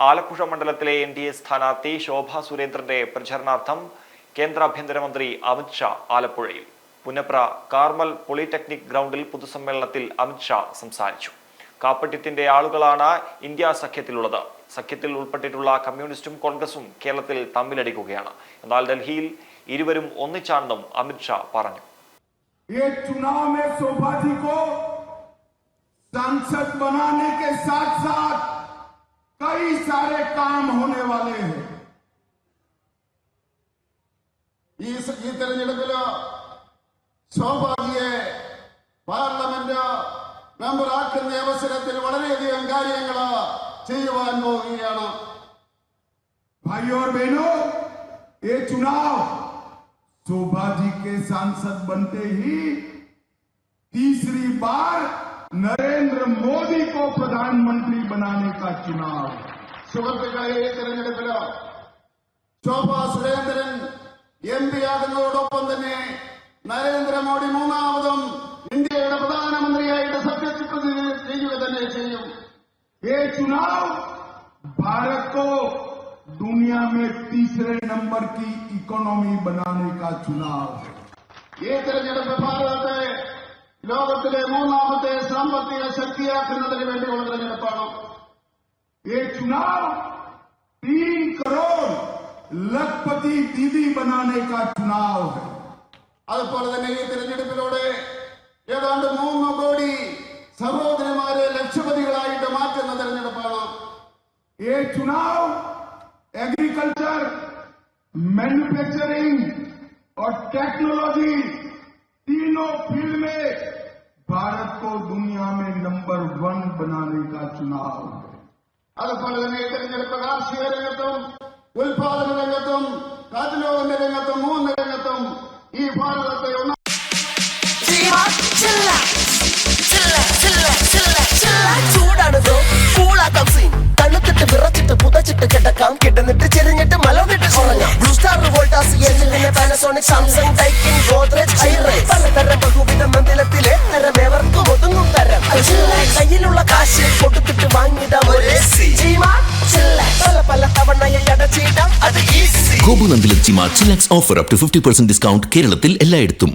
ആലപ്പുഴ മണ്ഡലത്തിലെ NDA സ്ഥാനാർത്ഥി ശോഭ സുരേന്ദ്രന്റെ പ്രചരണാർത്ഥം കേന്ദ്ര ആഭ്യന്തരമന്ത്രി അമിത് ഷാ ആലപ്പുഴയിൽ. പുന്നപ്ര കാർമൽ പോളിടെക്നിക് ഗ്രൗണ്ടിൽ പൊതുസമ്മേളനത്തിൽ അമിത് ഷാ സംസാരിച്ചു. കാപ്പട്യത്തിന്റെ ആളുകളാണ് ഇന്ത്യ സഖ്യത്തിലുള്ളത്. സഖ്യത്തിൽ ഉൾപ്പെട്ടിട്ടുള്ള കമ്മ്യൂണിസ്റ്റും കോൺഗ്രസും കേരളത്തിൽ തമ്മിലടിക്കുകയാണ്. എന്നാൽ ഡൽഹിയിൽ ഇരുവരും ഒന്നിച്ചാണെന്നും അമിത് ഷാ പറഞ്ഞു. सांसद बनाने के साथ साथ कई सारे काम होने वाले हैं. ഈ തെരഞ്ഞെടുപ്പില് ശോഭാജിയെ പാർലമെന്റ് മെമ്പറാക്കുന്ന അവസരത്തിൽ വളരെയധികം കാര്യങ്ങൾ ചെയ്യുവാൻ പോവുകയാണ്. भाइयों और बहनों, ये चुनाव शोभा जी के सांसद बनते ही तीसरी बार नरेंद्र मोदी को प्रधानमंत्री बनाने का चुनाव. സുഹൃത്തുക്കളെ, ഈ തെരഞ്ഞെടുപ്പില് ശോഭാ സുരേന്ദ്രൻ MP ആകുന്നതോടൊപ്പം തന്നെ നരേന്ദ്രമോദി മൂന്നാമതും ഇന്ത്യയുടെ പ്രധാനമന്ത്രിയായിട്ട് സത്യപ്രതിജ്ഞ ചെയ്യുക തന്നെ ചെയ്യും. ये चुनाव भारत को दुनिया में तीसरे नंबर की इकोनॉमी बनाने का चुनाव है. ये തെരഞ്ഞെടുപ്പ് ഭാരതത്തെ ലോകത്തിലെ മൂന്നാമത്തെ സാമ്പത്തിക ശക്തിയാക്കുന്നതിന് വേണ്ടിയുള്ള തെരഞ്ഞെടുപ്പാണ്. ये चुनाव 3 करोड़ लखपति दीदी बनाने का चुनाव है. അതുപോലെ തന്നെ ഈ തെരഞ്ഞെടുപ്പിലൂടെ ഏതാണ്ട് 3 കോടി സഹോദരിമാരെ ലക്ഷപതികളായിട്ട് മാറ്റുന്ന തെരഞ്ഞെടുപ്പാണ്. ये चुनाव एग्रीकल्चर, मैन्युफैक्चरिंग और टेक्नोलॉजी तीनों फील्ड में भारत को दुनिया में नंबर 1 बनाने का चुनाव है. അതുപോലെ തന്നെ ഈ തെരഞ്ഞെടുപ്പ് കാർഷിക രംഗത്തും ഉൽപാദന രംഗത്തും കാറ്റിലോകന രംഗത്തും 3 രംഗത്തും ഈ ഭാരതത്തെ ചൂടാണ് കൂളാക്കാം സീൻ. തണുത്തിട്ട് വിറച്ചിട്ട് പുതച്ചിട്ട് കിടക്കാം, കിടന്നിട്ട് ചെരിഞ്ഞിട്ട് മലർന്നിട്ട് ഉറങ്ങാം. ബ്ലൂ സ്റ്റാർ, വോൾട്ടാസ്, എൽജിന്റെ പാനസോണിക്, സാംസങ്, ഡൈക്കിൻ, ഗോദ്രേജ്, ഹൈറേസ്, പലതരം ബഹുവിധ മന്ദിരത്തിലെ തരമേവർക്കും ഒതുങ്ങും തരം. കയ്യിലുള്ള കാശ് കൊടുത്തിട്ട് വാങ്ങിടാം ഒരു പല പല തവണയായി അടച്ചിടാം, അത് ഈസി. ഗോപുനന്ദിലെ ചിമാ chillax offer up to 50% discount കേരളത്തിൽ എല്ലായിടത്തും.